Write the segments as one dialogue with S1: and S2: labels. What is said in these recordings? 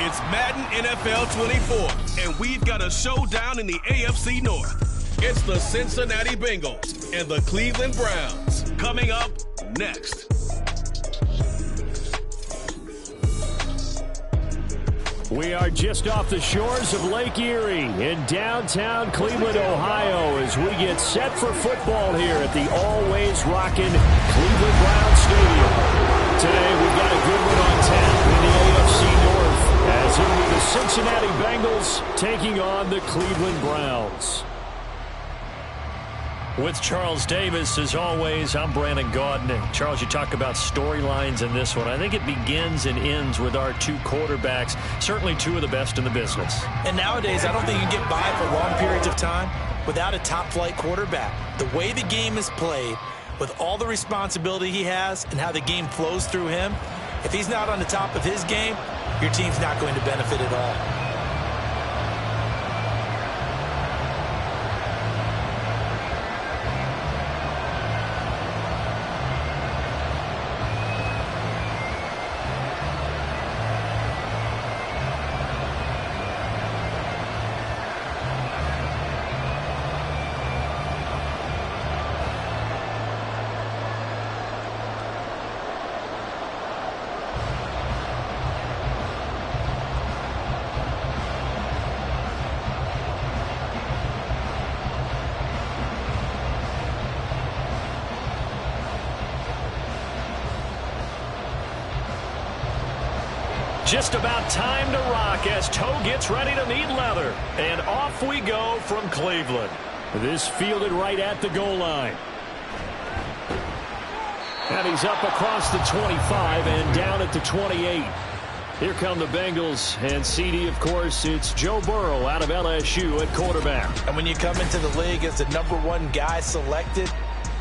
S1: It's Madden NFL 24, and we've got a showdown in the AFC North. It's the Cincinnati Bengals and the Cleveland Browns. Coming up next.
S2: We are just off the shores of Lake Erie in downtown Cleveland, Ohio, as we get set for football here at the always rockin' Cleveland Browns Stadium. Today we've got a good one on tap in the AFC North, as it'll be the Cincinnati Bengals taking on the Cleveland Browns.
S3: With Charles Davis, as always, I'm Brandon Gaudin. Charles, you talk about storylines in this one. I think it begins and ends with our two quarterbacks, certainly two of the best in the business.
S4: And nowadays, I don't think you can get by for long periods of time without a top-flight quarterback. The way the game is played, with all the responsibility he has and how the game flows through him, if he's not on the top of his game, your team's not going to benefit at all.
S3: Just about time to rock as Toe gets ready to meet leather. And off we go from Cleveland.
S2: This fielded right at the goal line. And he's up across the 25 and down at the 28. Here come the Bengals, and CD, of course, it's Joe Burrow out of LSU at quarterback.
S4: And when you come into the league as the #1 guy selected,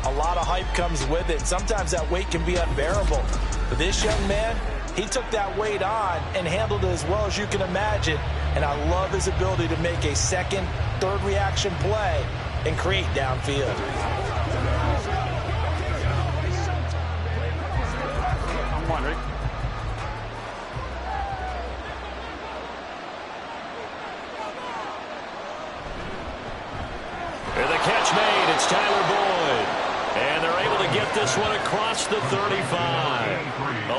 S4: a lot of hype comes with it. Sometimes that weight can be unbearable. But this young man, he took that weight on and handled it as well as you can imagine. And I love his ability to make a second, third reaction play and create downfield.
S5: I'm wondering.
S3: And the catch made. It's Tyler Boyd. And they're able to get this one across the 35.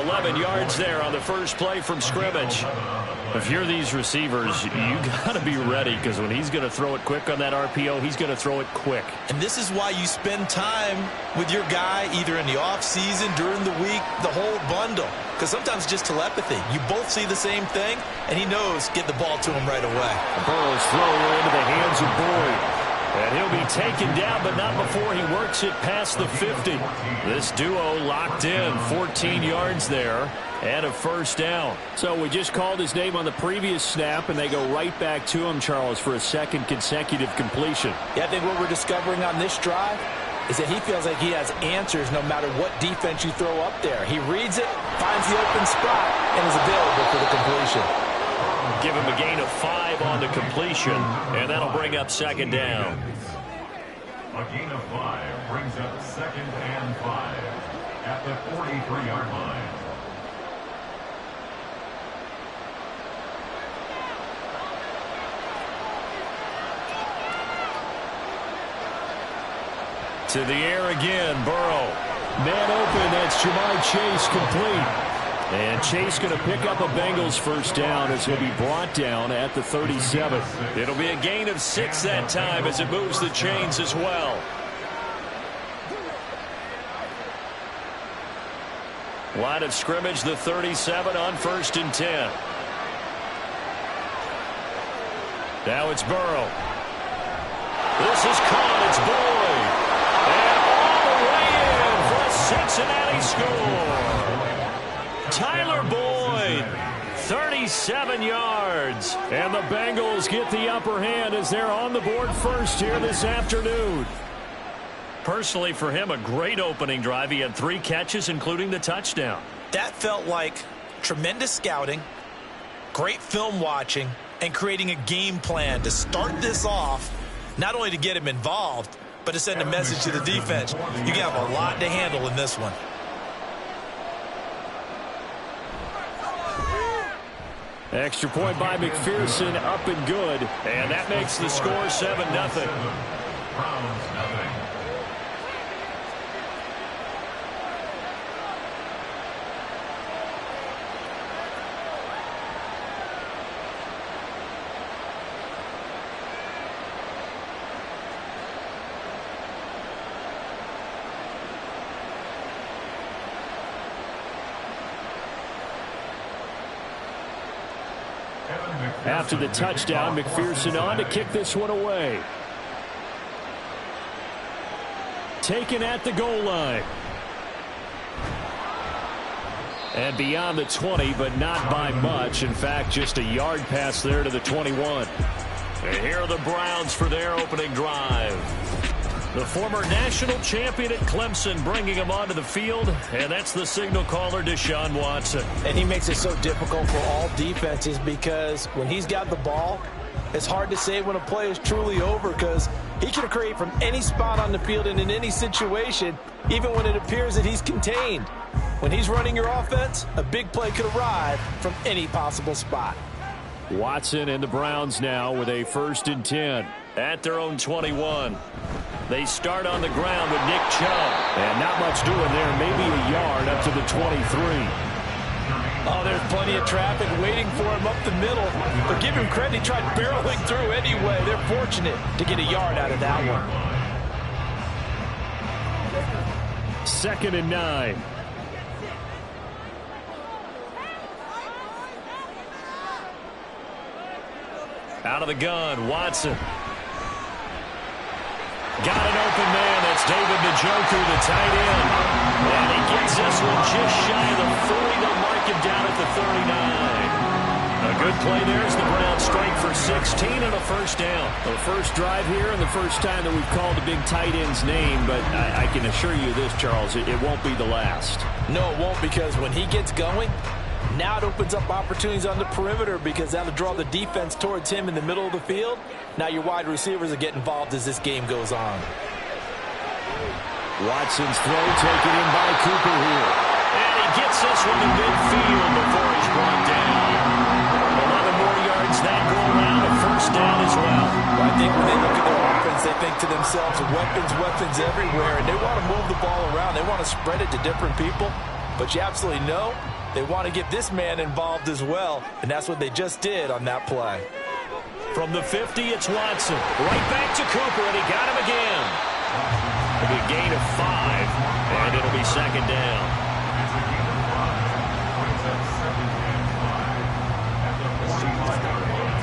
S3: 11 yards there on the first play from scrimmage. If you're these receivers, you got to be ready, because when he's going to throw it quick on that RPO, he's going to throw it quick.
S4: And this is why you spend time with your guy either in the offseason, during the week, the whole bundle. Because sometimes just telepathy. You both see the same thing, and he knows get the ball to him right away.
S2: Burrow's throwing it into the hands of Boyd. And he'll be taken down, but not before he works it past the 50. This duo locked in, 14 yards there, and a first down. So we just called his name on the previous snap, and they go right back to him, Charles, for a second consecutive completion.
S4: Yeah, I think what we're discovering on this drive is that he feels like he has answers no matter what defense you throw up there. He reads it, finds the open spot, and is available for the completion.
S3: Give him a gain of 5 on the completion, and that'll bring up second down.
S6: A gain of 5 brings up second and 5 at the 43-yard line.
S3: To the air again, Burrow.
S2: Man open, that's Jamar Chase complete. And Chase going to pick up a Bengals first down as he'll be brought down at the 37.
S3: It'll be a gain of 6 that time as it moves the chains as well. Line of scrimmage, the 37 on 1st and 10. Now it's Burrow. This is caught. It's Boyd. And all the way in for a Cincinnati score. Tyler Boyd, 37 yards. And the Bengals get the upper hand as they're on the board first here this afternoon. Personally, for him, a great opening drive. He had 3 catches, including the touchdown.
S4: That felt like tremendous scouting, great film watching, and creating a game plan to start this off, not only to get him involved, but to send a message to the defense. You have a lot to handle in this one.
S2: Extra point by McPherson, up and good.
S3: And that makes the score 7-0.
S6: Browns nothing.
S2: After the touchdown, McPherson on to kick this one away. Taken at the goal line. And beyond the 20, but not by much. In fact, just a yard pass there to the 21.
S3: And here are the Browns for their opening drive. The former national champion at Clemson bringing him onto the field, and that's the signal caller, Deshaun Watson.
S4: And he makes it so difficult for all defenses because when he's got the ball, it's hard to say when a play is truly over because he can create from any spot on the field and in any situation, even when it appears that he's contained. When he's running your offense, a big play could arrive from any possible spot.
S2: Watson and the Browns now with a 1st and 10.
S3: At their own 21. They start on the ground with Nick Chubb.
S2: And not much doing there. Maybe a yard up to the 23.
S4: Oh, there's plenty of traffic waiting for him up the middle. But give him credit, he tried barreling through anyway. They're fortunate to get a yard out of that one.
S2: 2nd and 9.
S3: Out of the gun, Watson. Got an open man. That's David Njoku, the tight end. And he gets this one just shy of the 40. They'll mark him down at the 39. A good play there as the Browns strike for 16 and a 1st down.
S2: The first drive here and the first time that we've called a big tight end's name. But I can assure you this, Charles, it won't be the last.
S4: No, it won't, because when he gets going, now it opens up opportunities on the perimeter because that'll draw the defense towards him in the middle of the field. Now your wide receivers will get involved as this game goes on.
S2: Watson's throw taken in by Cooper here.
S3: And he gets this one to midfield before he's brought down. 11 more yards that go around, a 1st down as well.
S4: Well, I think when they look at their offense, they think to themselves, weapons everywhere, and they want to move the ball around. They want to spread it to different people. But you absolutely know they want to get this man involved as well, and that's what they just did on that play.
S3: From the 50, it's Watson. Right back to Cooper, and he got him again. It'll be a gain of 5, and it'll be 2nd down.
S6: It's a gain of 5. Brings up 2nd and 5 at the 45-yard line.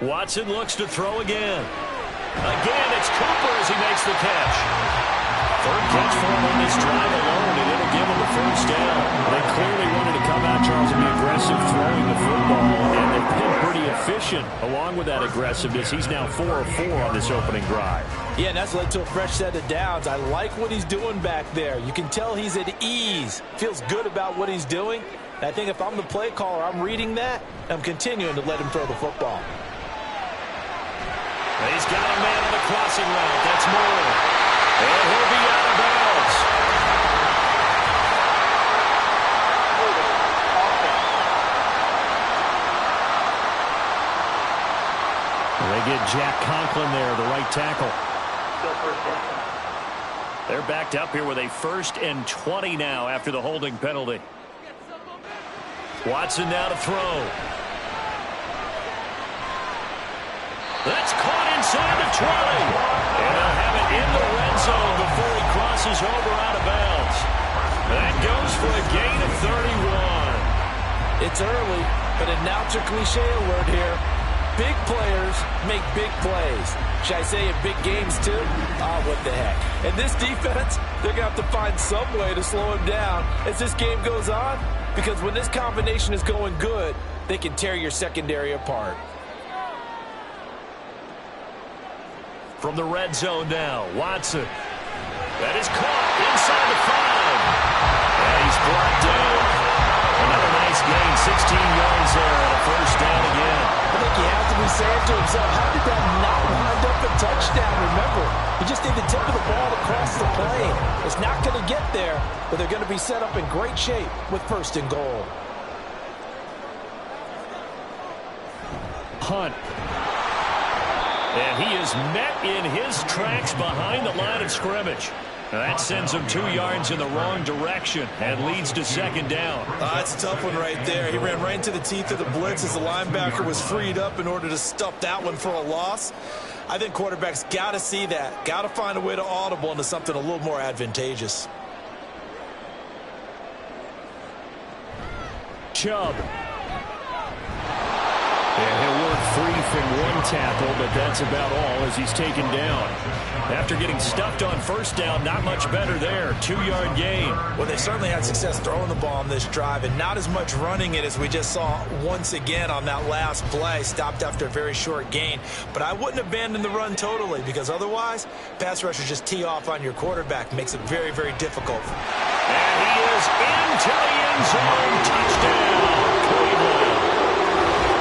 S3: Watson looks to throw again. Again, it's Cooper as he makes the catch. 3rd catch for him on this drive alone, and it'll give him a 1st down.
S2: They clearly wanted to come out, Charles, and be aggressive throwing the football, and they've been pretty efficient along with that aggressiveness. He's now 4 of 4 on this opening drive.
S4: Yeah, and that's led to a fresh set of downs. I like what he's doing back there. You can tell he's at ease, feels good about what he's doing. And I think if I'm the play caller, I'm reading that, and I'm continuing to let him throw the football.
S3: He's got a man on the crossing route. That's Moore. And he'll be out of bounds.
S2: They get Jack Conklin there, the right tackle.
S3: They're backed up here with a 1st and 20 now after the holding penalty. Watson now to throw. That's caught inside the 20. And they'll have it in the red zone before he crosses over out of bounds. That goes for a gain of 31.
S4: It's early, but announcer cliche alert here. Big players make big plays. Should I say in big games too? What the heck. And this defense, they're going to have to find some way to slow him down as this game goes on, because when this combination is going good, they can tear your secondary apart.
S3: From the red zone now, Watson. That is caught inside the 5. And he's brought down. Another nice gain, 16 yards there, and a 1st down again.
S4: I think you have to be saying to himself, how did that not wind up a touchdown? Remember, you just need the tip of the ball across the plane. It's not going to get there, but they're going to be set up in great shape with 1st and goal.
S3: Hunt. And he is met in his tracks behind the line of scrimmage. Now that sends him 2 yards in the wrong direction and leads to 2nd down.
S4: That's a tough one right there. He ran right into the teeth of the blitz as the linebacker was freed up in order to stuff that one for a loss. I think quarterbacks got to see that. Got to find a way to audible into something a little more advantageous.
S3: Chubb. And he'll work free from 1 tackle, but that's about all as he's taken down. After getting stuffed on 1st down, not much better there. 2-yard gain.
S4: Well, they certainly had success throwing the ball on this drive and not as much running it as we just saw once again on that last play. Stopped after a very short gain. But I wouldn't abandon the run totally because otherwise, pass rushers just tee off on your quarterback. Makes it very, very difficult.
S3: And he is into the end zone. Touchdown, Cleveland.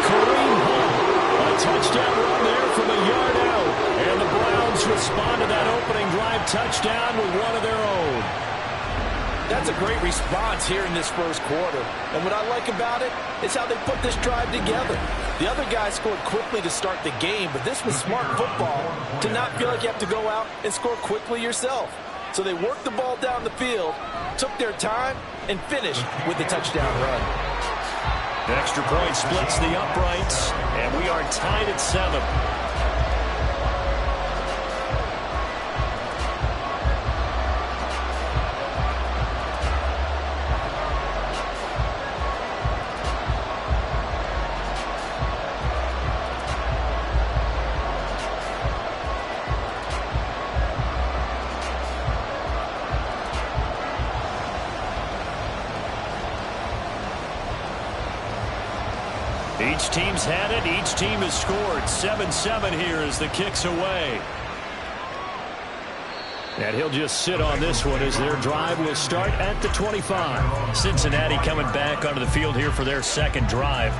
S3: Kareem Hunt, a touchdown run there from a yard out. And the Browns respond to that opening drive touchdown with one of their own.
S4: That's a great response here in this 1st quarter. And what I like about it is how they put this drive together. The other guys scored quickly to start the game, but this was smart football to not feel like you have to go out and score quickly yourself. So they worked the ball down the field, took their time, and finished with the touchdown run.
S3: The extra point splits the uprights, and we are tied at 7. Each team's had it. Each team has scored. 7-7 here as the kick's away. And he'll just sit on this one as their drive will start at the 25. Cincinnati coming back onto the field here for their 2nd drive.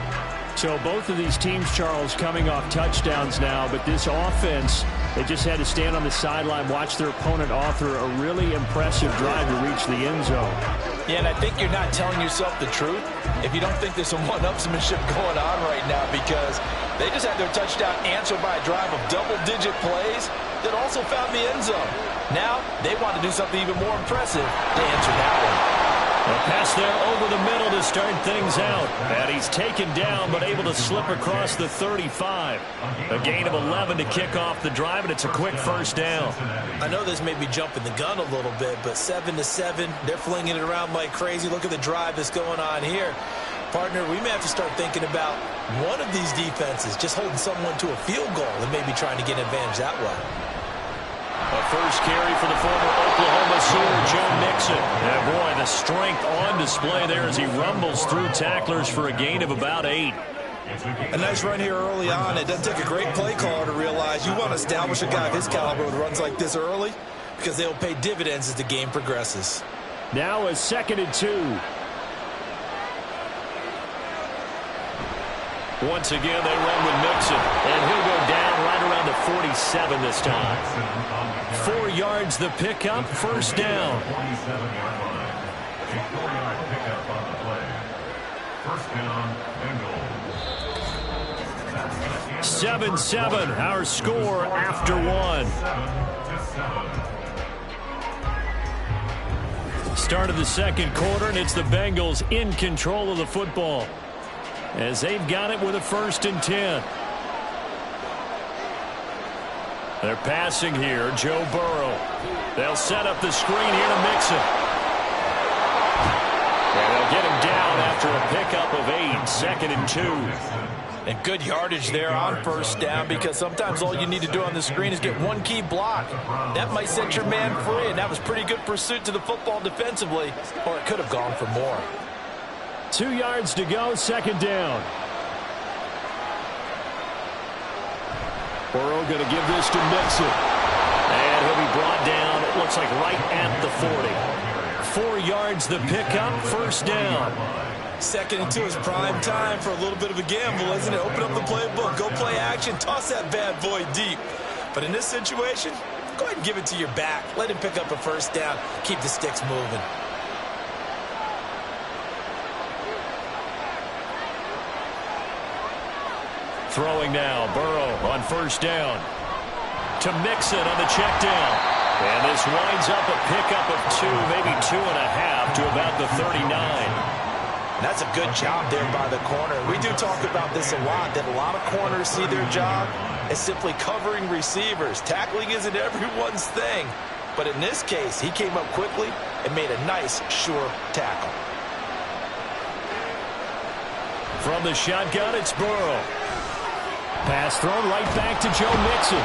S2: So both of these teams, Charles, coming off touchdowns now, but this offense, they just had to stand on the sideline, watch their opponent author a really impressive drive to reach the end zone.
S4: Yeah, and I think you're not telling yourself the truth if you don't think there's some one-upsmanship going on right now, because they just had their touchdown answered by a drive of double-digit plays that also found the end zone. Now they want to do something even more impressive to answer that one.
S3: A pass there over the middle to start things out. And he's taken down but able to slip across the 35. A gain of 11 to kick off the drive, and it's a quick 1st down.
S4: I know this may be jumping the gun a little bit, but 7-7, they're flinging it around like crazy. Look at the drive that's going on here. Partner, we may have to start thinking about one of these defenses just holding someone to a field goal and maybe trying to get an advantage that way.
S3: A first carry for the former Oklahoma Sooner, Joe Mixon. And boy, the strength on display there as he rumbles through tacklers for a gain of about 8.
S4: A nice run here early on. It doesn't take a great play caller to realize you want to establish a guy of his caliber with runs like this early, because they'll pay dividends as the game progresses.
S2: Now a 2nd and 2.
S3: Once again, they run with Mixon, and he'll go down right around the 47 this time. 4 yards the pickup, 1st down. 7-7, our score after 1. Start of the 2nd quarter, and it's the Bengals in control of the football, as they've got it with a 1st and 10. They're passing here, Joe Burrow. They'll set up the screen here to Mixon. And they'll get him down after a pickup of 8, 2nd and 2.
S4: And good yardage there on 1st down, because sometimes all you need to do on the screen is get one key block. That might set your man free, and that was pretty good pursuit to the football defensively, or it could have gone for more.
S2: 2 yards to go, 2nd down.
S3: Burrow going to give this to Mixon. And he'll be brought down, it looks like right at the 40. 4 yards the pickup, 1st down.
S4: Second and 2 is prime time for a little bit of a gamble, isn't it? Open up the playbook, go play action, toss that bad boy deep. But in this situation, go ahead and give it to your back. Let him pick up a first down. Keep the sticks moving.
S3: Throwing now, Burrow on first down. To Mixon on the check down. And this winds up a pickup of 2, maybe 2.5 to about the 39.
S4: That's a good job there by the corner. We do talk about this a lot, that a lot of corners see their job as simply covering receivers. Tackling isn't everyone's thing. But in this case, he came up quickly and made a nice, sure tackle.
S3: From the shotgun, it's Burrow. Pass thrown right back to Joe Mixon.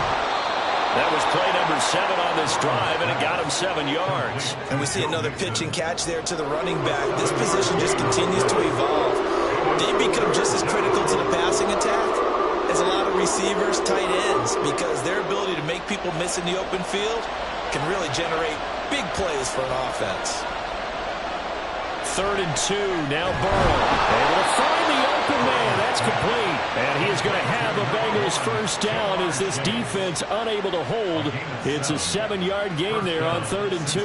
S3: That was play number 7 on this drive, and it got him 7 yards.
S4: And we see another pitch and catch there to the running back. This position just continues to evolve. They become just as critical to the passing attack as a lot of receivers, tight ends, because their ability to make people miss in the open field can really generate big plays for an offense.
S3: 3rd and 2, now Burrow. Able to find the open man. That's complete. And he is going to have a Bengals first down as this defense unable to hold. It's a 7-yard gain there on 3rd and 2.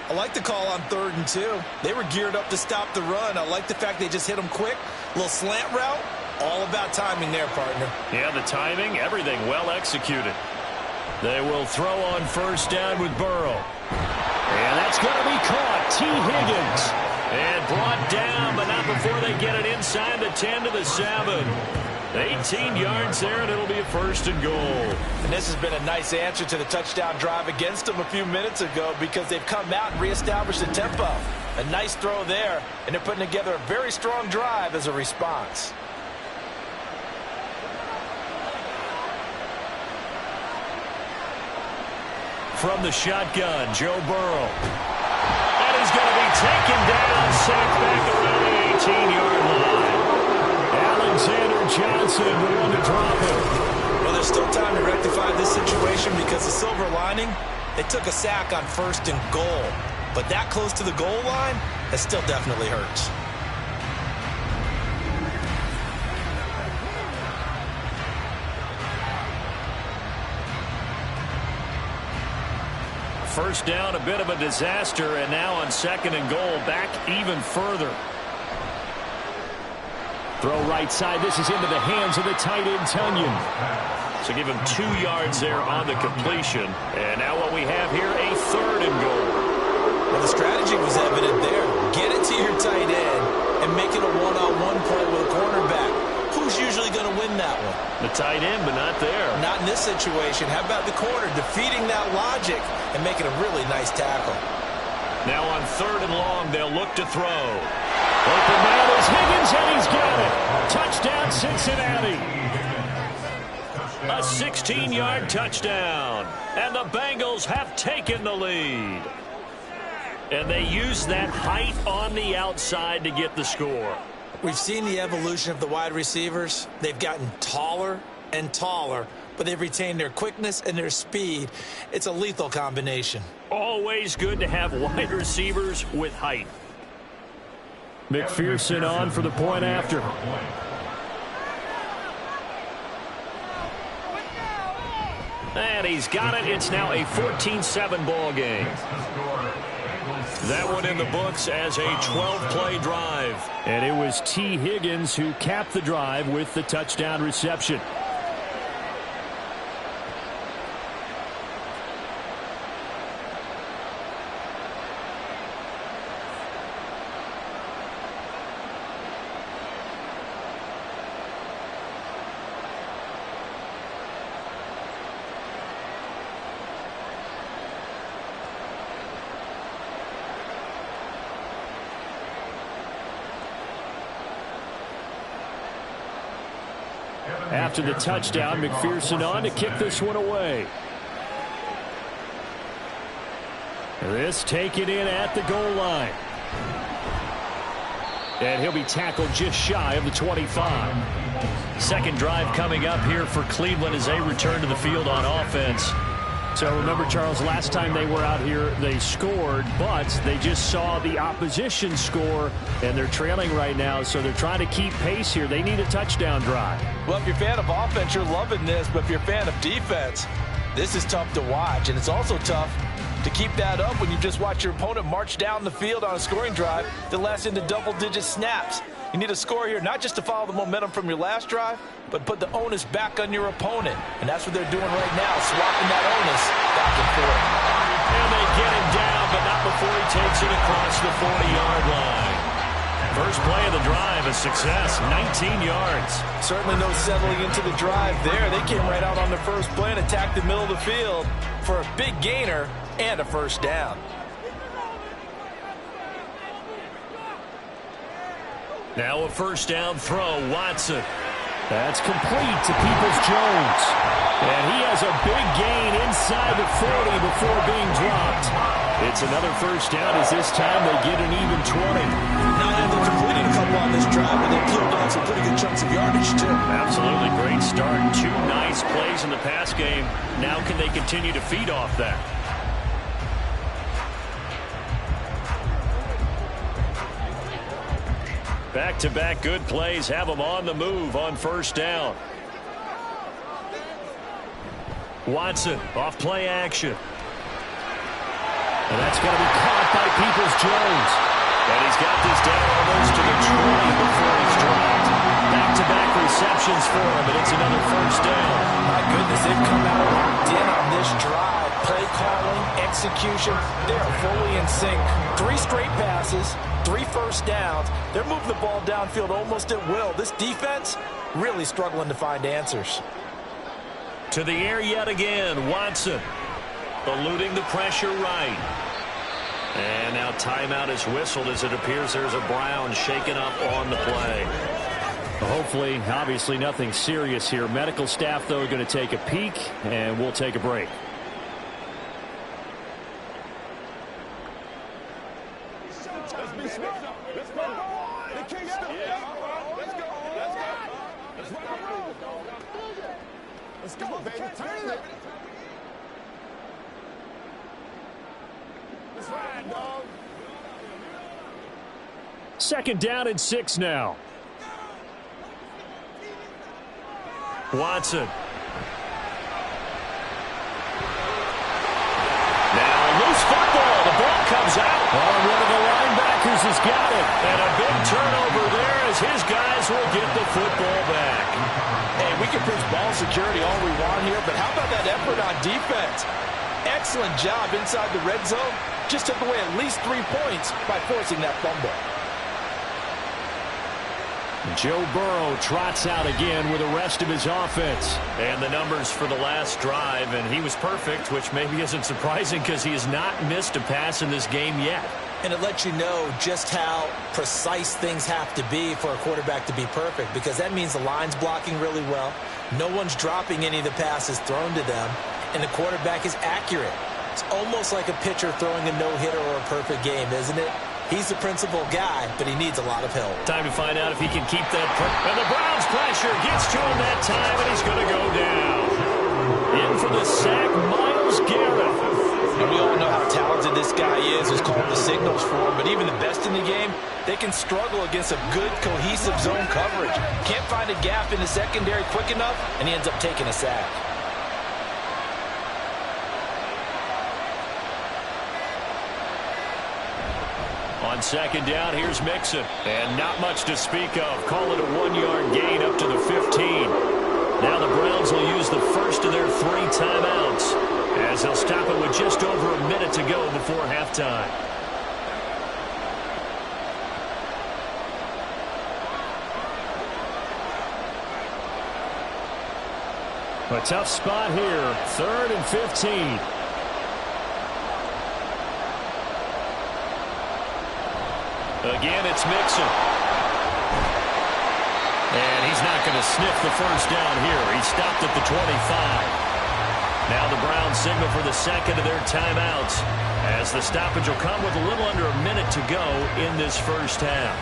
S4: I like the call on 3rd and 2. They were geared up to stop the run. I like the fact they just hit them quick. A little slant route. All about timing there, partner.
S3: Yeah, the timing, everything well executed. They will throw on first down with Burrow. And that's going to be caught. T. Higgins. And brought down, but not before they get it inside the 10 to the 7. 18 yards there, and it'll be a 1st and goal.
S4: And this has been a nice answer to the touchdown drive against them a few minutes ago, because they've come out and reestablished the tempo. A nice throw there, and they're putting together a very strong drive as a response.
S3: From the shotgun, Joe Burrow. And he's going to be taken down, sacked back around the 18-yard line. Alexander Johnson will run to drop him.
S4: Well, there's still time to rectify this situation, because the silver lining, they took a sack on 1st and goal. But that close to the goal line, that still definitely hurts.
S3: First down, a bit of a disaster, and now on 2nd and goal, back even further. Throw right side. This is into the hands of the tight end, Tunyon. So give him 2 yards there on the completion. And now what we have here, a 3rd and goal.
S4: Well, the strategy was evident there. Get it to your tight end and make it a one-on-one play with a cornerback. Who's usually going to win that one?
S3: The tight end, but not there.
S4: Not in this situation. How about the corner defeating that logic and making a really nice tackle?
S3: Now on 3rd and long, they'll look to throw. Open man is Higgins, and he's got it. Touchdown, Cincinnati. A 16-yard touchdown. And the Bengals have taken the lead. And they use that height on the outside to get the score.
S4: We've seen the evolution of the wide receivers. They've gotten taller and taller, but they've retained their quickness and their speed. It's a lethal combination.
S3: Always good to have wide receivers with height. McPherson on for the point after. And he's got it. It's now a 14-7 ball game. That one in the books as a 12-play drive. And it was T. Higgins who capped the drive with the touchdown reception. After the touchdown, McPherson on to kick this one away. This taken in at the goal line. And he'll be tackled just shy of the 25. Second drive coming up here for Cleveland as they return to the field on offense.
S2: So remember, Charles, last time they were out here, they scored, but they just saw the opposition score, and they're trailing right now, so they're trying to keep pace here. They need a touchdown drive.
S4: Well, if you're a fan of offense, you're loving this, but if you're a fan of defense, this is tough to watch, and it's also tough to keep that up when you just watch your opponent march down the field on a scoring drive that lasts into double-digit snaps. You need a score here, not just to follow the momentum from your last drive, but put the onus back on your opponent. And that's what they're doing right now, swapping that onus back and forth.
S3: And they get him down, but not before he takes it across the 40-yard line. First play of the drive, a success, 19 yards.
S4: Certainly no settling into the drive there. They came right out on the first play and attacked the middle of the field for a big gainer and a first down.
S3: Now a first down throw, Watson.
S2: That's complete to Peoples-Jones. And he has a big gain inside the 40 before being dropped. It's another first down as this time they get an even 20.
S4: Now they're completing a couple on this drive, but they peeled off some pretty good chunks of yardage, too.
S3: Absolutely great start. 2 nice plays in the pass game. Now can they continue to feed off that? Back-to-back good plays have them on the move on first down. Watson off play action.
S2: And that's going to be caught by Peoples-Jones.
S3: And he's got this down almost to the 20 before he's dropped. Back-to-back receptions for him, and it's another first down.
S4: My goodness, they've come out locked in on this drive. Play calling, execution, they are fully in sync. 3 straight passes, 3 first downs. They're moving the ball downfield almost at will. This defense really struggling to find answers.
S3: To the air yet again, Watson. Eluding the pressure right. And now timeout is whistled as it appears there's a Brown shaken up on the play.
S2: Hopefully, obviously nothing serious here. Medical staff, though, going to take a peek, and we'll take a break.
S5: Let's go, baby. Turn it. Let's ride, dog.
S2: Second down and 6 now.
S3: Watson. Now loose football. The ball comes out.
S2: Oh, one of the linebackers has got it.
S3: And a big turnover there as his guys will get the football back.
S4: Hey, we can preach ball security all we want here, but how about that effort on defense? Excellent job inside the red zone. Just took away at least 3 points by forcing that fumble.
S2: Joe Burrow trots out again with the rest of his offense.
S3: And the numbers for the last drive, and he was perfect, which maybe isn't surprising because he has not missed a pass in this game yet.
S4: And it lets you know just how precise things have to be for a quarterback to be perfect, because that means the line's blocking really well. No one's dropping any of the passes thrown to them, and the quarterback is accurate. It's almost like a pitcher throwing a no-hitter or a perfect game, isn't it? He's the principal guy, but he needs a lot of help.
S3: Time to find out if he can keep that. And the Browns pressure gets to him that time, and he's going to go down. In for the sack, Myles Garrett.
S4: And we all know how talented this guy is, who's called the signals for him, but even the best in the game, they can struggle against a good, cohesive zone coverage. Can't find a gap in the secondary quick enough, and he ends up taking a sack.
S3: On second down, here's Mixon. And not much to speak of. Call it a 1-yard gain up to the 15. Now the Browns will use the first of their 3 timeouts as they'll stop it with just over a minute to go before halftime.
S2: A tough spot here. 3rd and 15.
S3: Again, it's Mixon. And he's not going to sniff the first down here. He stopped at the 25. Now the Browns signal for the second of their timeouts as the stoppage will come with a little under a minute to go in this first half.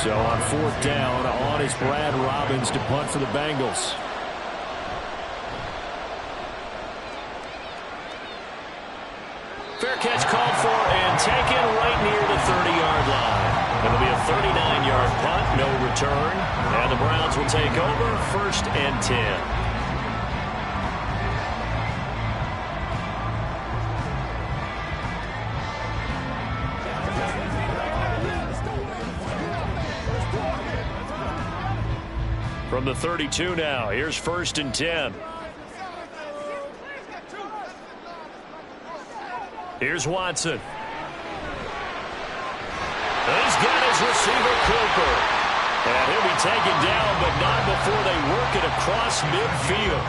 S2: So on 4th down, on is Brad Robbins to punt for the Bengals.
S3: Fair catch called for and taken right near the 30-yard line. It'll be a 39-yard punt, no return. And the Browns will take over 1st and 10. From the 32 now, here's 1st and 10. Here's Watson. He's got his receiver, Cooper. And he'll be taken down, but not before they work it across midfield.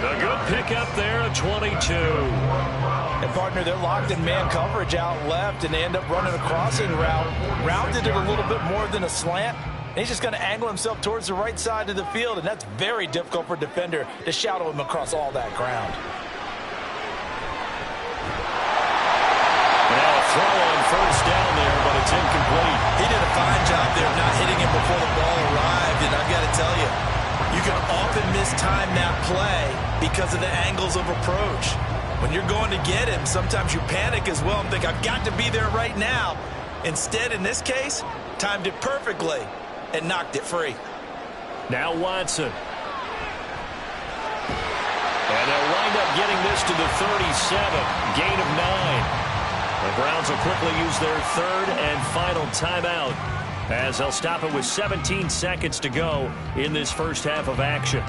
S3: A good pickup there at 22.
S4: And, partner, they're locked in man coverage out left, and they end up running a crossing route. Rounded it a little bit more than a slant. And he's just going to angle himself towards the right side of the field, and that's very difficult for a defender to shadow him across all that ground.
S3: Now a throw on 1st down there, but it's incomplete.
S4: He did a fine job there of not hitting him before the ball arrived, and I've got to tell you, you can often mistime that play because of the angles of approach. When you're going to get him, sometimes you panic as well and think, I've got to be there right now. Instead, in this case, timed it perfectly and knocked it free.
S3: Now Watson. And they'll wind up getting this to the 37. Gain of 9. The Browns will quickly use their 3rd and final timeout as they'll stop it with 17 seconds to go in this first half of action.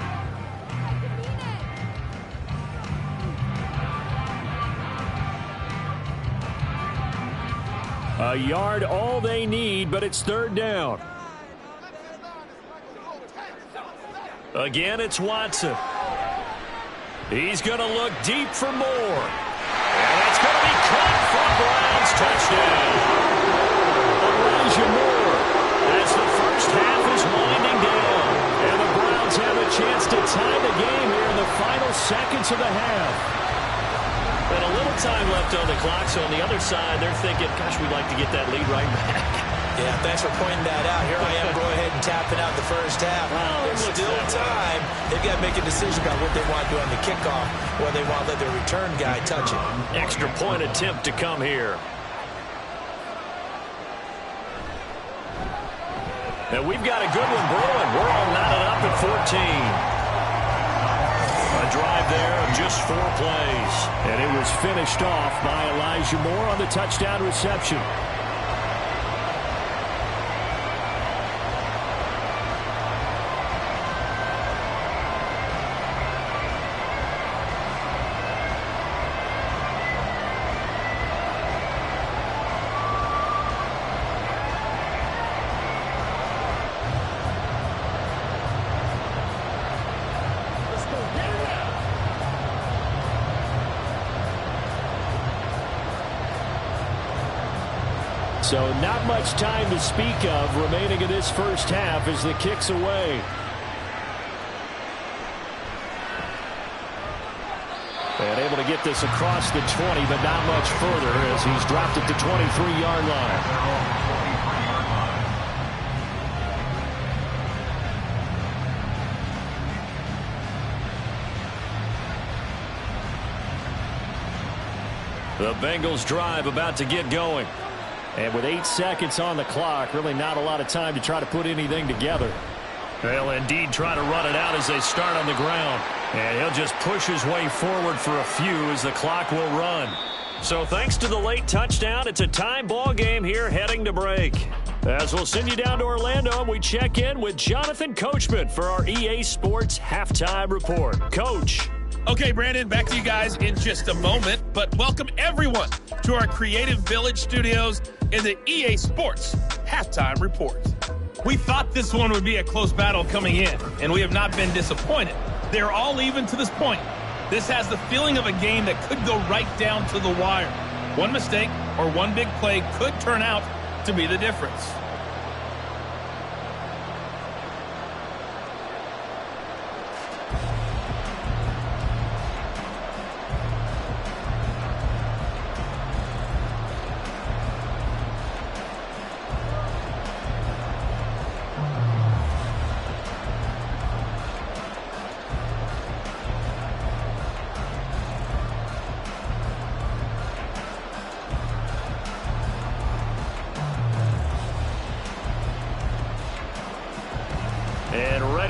S2: A yard all they need, but it's 3rd down.
S3: Again, it's Watson. He's going to look deep for more. And it's going to be caught for a Browns touchdown. Elijah Moore as the first half is winding down. And the Browns have a chance to tie the game here in the final seconds of the half. And a little time left on the clock, so on the other side, they're thinking, gosh, we'd like to get that lead right back.
S4: Yeah, thanks for pointing that out. Here I am, go ahead and tapping out the first half.
S3: Well,
S4: there's still time. They've got to make a decision about what they want to do on the kickoff, or they want to let their return guy touch it.
S3: Extra point attempt to come here. And we've got a good one brewing. We're all knotted up at 14. A drive there of just 4 plays.
S2: And it was finished off by Elijah Moore on the touchdown reception. So not much time to speak of remaining in this first half as the kick's away. And able to get this across the 20, but not much further as he's dropped at the 23-yard line.
S3: The Bengals drive about to get going.
S2: And with 8 seconds on the clock, really not a lot of time to try to put anything together.
S3: They'll indeed try to run it out as they start on the ground. And he'll just push his way forward for a few as the clock will run. So thanks to the late touchdown, it's a tie ball game here heading to break. As we'll send you down to Orlando, and we check in with Jonathan Coachman for our EA Sports Halftime Report. Coach.
S7: Okay, Brandon, back to you guys in just a moment, but welcome everyone to our Creative Village studios in the EA Sports Halftime Report. We thought this one would be a close battle coming in, and we have not been disappointed. They're all even to this point. This has the feeling of a game that could go right down to the wire. One mistake or one big play could turn out to be the difference.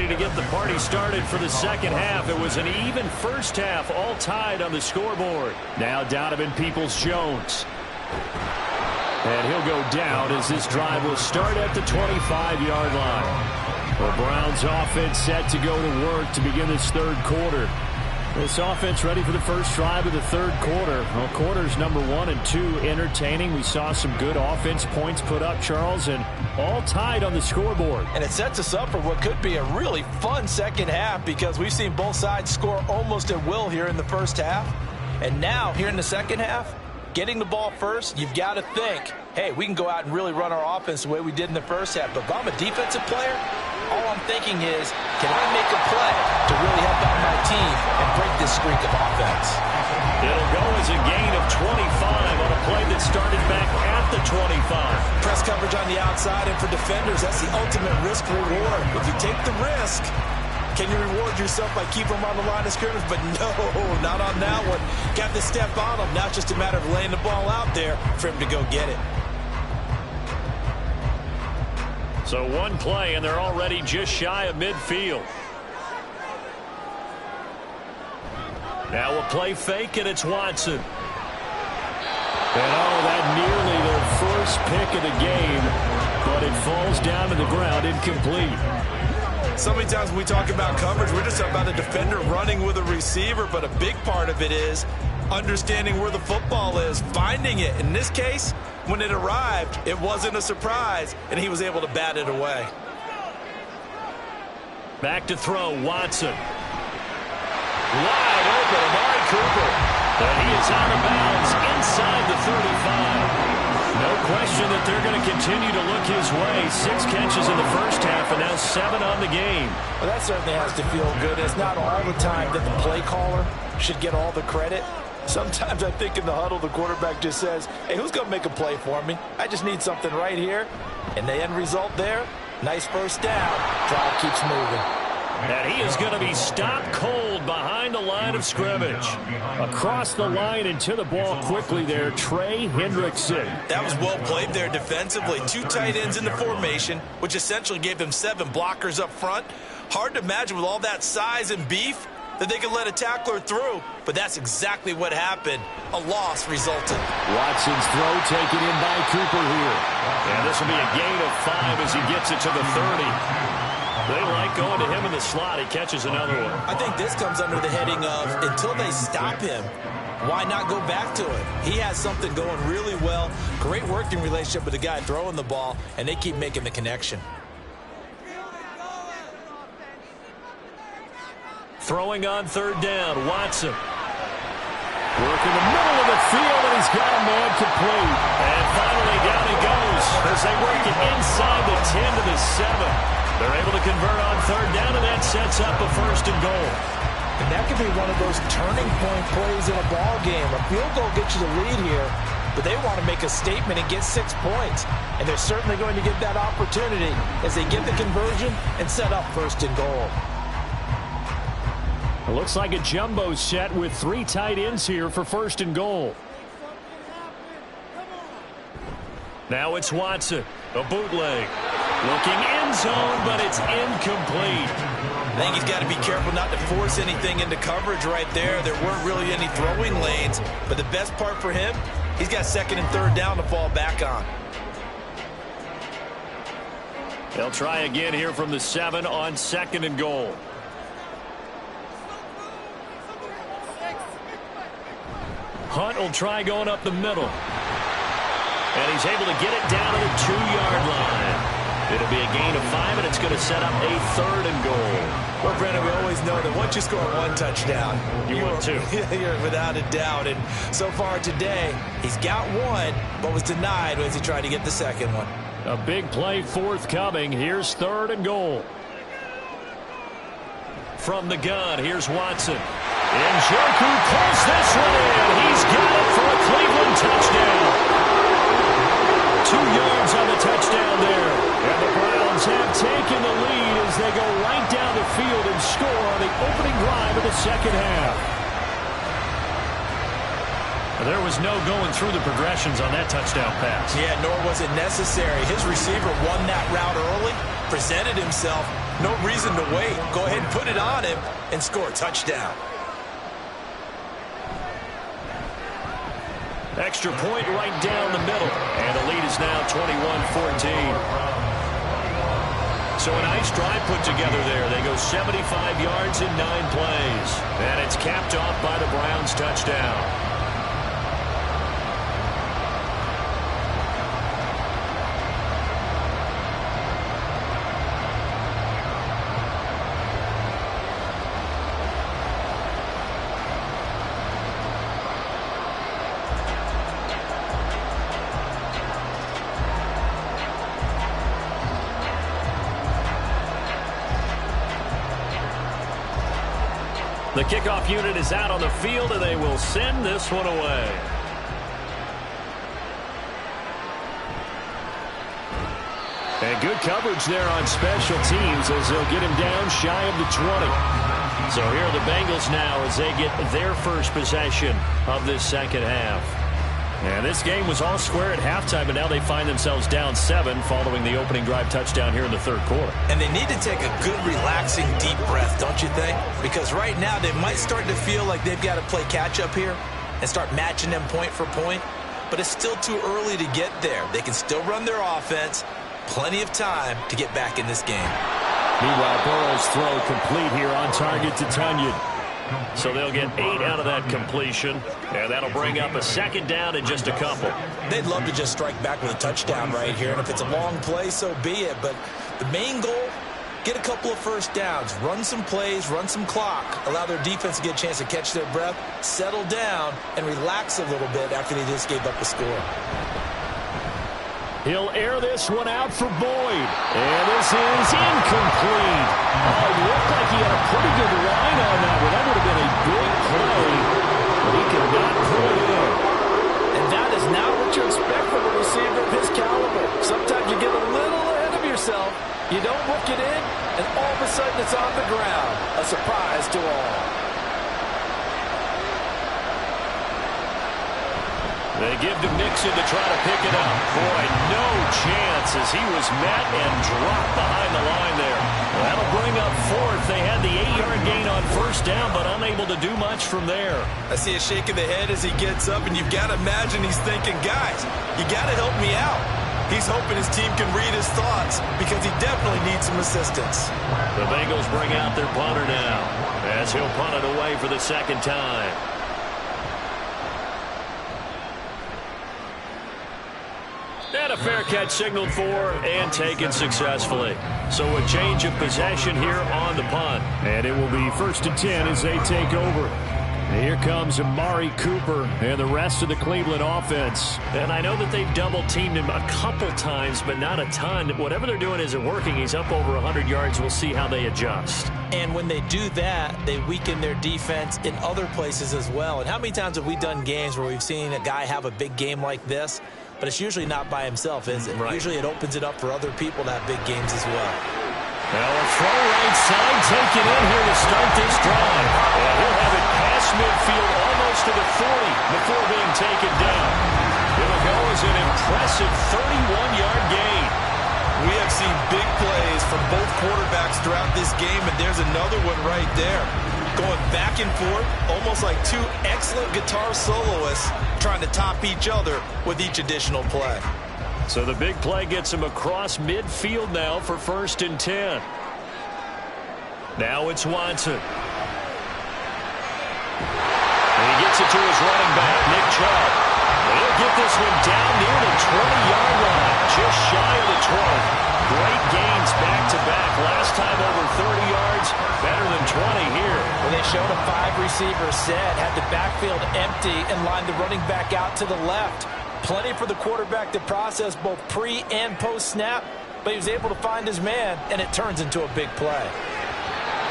S2: ready to get the party started for the second half. It was an even first half, all tied on the scoreboard. Now Donovan Peoples-Jones. And he'll go down as this drive will start at the 25-yard line. The Browns offense set to go to work to begin this third quarter. This offense ready for the first drive of the third quarter. Well, quarters number 1 and 2 entertaining. We saw some good offense points put up, Charles, and all tied on the scoreboard.
S4: And it sets us up for what could be a really fun second half because we've seen both sides score almost at will here in the first half. And now, here in the second half, getting the ball first, you've got to think, hey, we can go out and really run our offense the way we did in the first half. But if I'm a defensive player, all I'm thinking is, can I make a play to really help out my team and break this streak of offense?
S2: It'll go as a gain of 25 on a play that started back at the 25.
S4: Press coverage on the outside, and for defenders, that's the ultimate risk reward. If you take the risk, can you reward yourself by keeping them on the line of scrimmage? But no, not on that one. Got to step on them. Now it's just a matter of laying the ball out there for him to go get it.
S2: So one play, and they're already just shy of midfield. Now a play fake, and it's Watson. And that nearly their first pick of the game, but it falls down to the ground incomplete.
S4: So many times when we talk about coverage, we're just talking about a defender running with a receiver, but a big part of it is understanding where the football is, finding it. In this case, when it arrived, it wasn't a surprise, and he was able to bat it away.
S2: Back to throw, Watson. Wide open, Amari Cooper. And he is out of bounds inside the 35. No question that they're going to continue to look his way. 6 catches in the first half, and now 7 on the game.
S4: Well, that certainly has to feel good. It's not all the time that the play caller should get all the credit. Sometimes I think in the huddle, the quarterback just says, hey, who's going to make a play for me? I just need something right here. And the end result there, nice first down. Drive keeps moving.
S2: And he is going to be stopped cold behind the line of scrimmage. Across the line and to the ball quickly there, Trey Hendrickson.
S4: That was well played there defensively. 2 tight ends in the formation, which essentially gave them 7 blockers up front. Hard to imagine with all that size and beef that they could let a tackler through, but that's exactly what happened. A loss resulted.
S2: Watson's throw taken in by Cooper here. And this will be a gain of 5 as he gets it to the 30. They like going to him in the slot. He catches another one.
S4: I think this comes under the heading of until they stop him, why not go back to it? He has something going really well. Great working relationship with the guy throwing the ball, and they keep making the connection.
S2: Throwing on third down, Watson. Work in the middle of the field, and he's got a man complete. And finally, down he goes as they work it inside the 10 to the 7. They're able to convert on third down, and that sets up a 1st and goal.
S4: And that could be one of those turning point plays in a ball game. A field goal gets you the lead here, but they want to make a statement and get 6 points. And they're certainly going to get that opportunity as they get the conversion and set up 1st and goal.
S2: It looks like a jumbo set with 3 tight ends here for 1st and goal. Now it's Watson, a bootleg. Looking end zone, but it's incomplete.
S4: I think he's got to be careful not to force anything into coverage right there. There weren't really any throwing lanes, but the best part for him, he's got 2nd and 3rd down to fall back on.
S2: They'll try again here from the 7 on 2nd and goal. Hunt will try going up the middle. And he's able to get it down to the 2-yard line. It'll be a gain of 5, and it's going to set up a 3rd and goal.
S4: Well, Brandon, we always know that once you score 1 touchdown,
S2: you want 2.
S4: You're without a doubt. And so far today, he's got 1, but was denied as he tried to get the 2nd one.
S2: A big play forthcoming. Here's 3rd and goal. From the gun, here's Watson. And Njoku pulls this one in. He's got it for a Cleveland touchdown. 2 yards on the touchdown there. And the Browns have taken the lead as they go right down the field and score on the opening drive of the second half. There was no going through the progressions on that touchdown pass.
S4: Yeah, nor was it necessary. His receiver won that route early, presented himself, No reason to wait. Go ahead and put it on him and score a touchdown.
S3: Extra point right down the middle. And the lead is now 21-14. So a nice drive put together there. They go 75 yards in 9 plays. And it's capped off by the Browns touchdown. The kickoff unit is out on the field, and they will send this one away. And good coverage there on special teams as they'll get him down shy of the 20. So here are the Bengals now as they get their first possession of this second half. And this game was all square at halftime, but now they find themselves down 7 following the opening drive touchdown here in the third quarter.
S4: And they need to take a good, relaxing, deep breath, don't you think? Because right now they might start to feel like they've got to play catch-up here and start matching them point for point. But it's still too early to get there. They can still run their offense. Plenty of time to get back in this game.
S3: Meanwhile, Burrow's throw complete here on target to Tunyon. So they'll get 8 out of that completion, and that'll bring up a second down in just a couple.
S4: They'd love to just strike back with a touchdown right here, and if it's a long play, so be it. But the main goal, get a couple of first downs, run some plays, run some clock, allow their defense to get a chance to catch their breath, settle down, and relax a little bit after they just gave up a score.
S3: He'll air this one out for Boyd. And this is incomplete. Oh, it looked like he had a pretty good line on that one. That would have been a big play, but he could not pull it in.
S4: And that is not what you expect from a receiver of his caliber. Sometimes you get a little ahead of yourself. You don't hook it in, and all of a sudden it's on the ground. A surprise to all.
S3: They give to Mixon to try to pick it up. Boy, no chance as he was met and dropped behind the line there. Well, that'll bring up 4th. They had the 8-yard gain on first down, but unable to do much from there.
S4: I see a shake of the head as he gets up, and you've got to imagine he's thinking, guys, you got to help me out. He's hoping his team can read his thoughts because he definitely needs some assistance.
S3: The Bengals bring out their punter now as he'll punt it away for the second time. And a fair catch signaled for and taken successfully. So a change of possession here on the punt.
S2: And it will be 1st and 10 as they take over. And here comes Amari Cooper and the rest of the Cleveland offense.
S3: And I know that they've double-teamed him a couple times, but not a ton. Whatever they're doing isn't working. He's up over 100 yards. We'll see how they adjust.
S4: And when they do that, they weaken their defense in other places as well. And how many times have we done games where we've seen a guy have a big game like this? But it's usually not by himself, is it? Right. Usually it opens it up for other people to have big games as well.
S3: Well, a throw right side taken in here to start this drive. And he'll have it past midfield almost to the 40 before being taken down. It'll go as an impressive 31-yard gain.
S4: We have seen big plays from both quarterbacks throughout this game, and there's another one right there. Going back and forth, almost like 2 excellent guitar soloists trying to top each other with each additional play.
S3: So the big play gets him across midfield now for 1st and 10. Now it's Watson. And he gets it to his running back, Nick Chubb. And he'll get this one down near the 20-yard line, just shy of the 20. Great gains back-to-back. Last time over 30 yards, better than 20 here.
S4: Well, they showed a 5-receiver set, had the backfield empty, and lined the running back out to the left. Plenty for the quarterback to process both pre- and post-snap, but he was able to find his man, and it turns into a big play.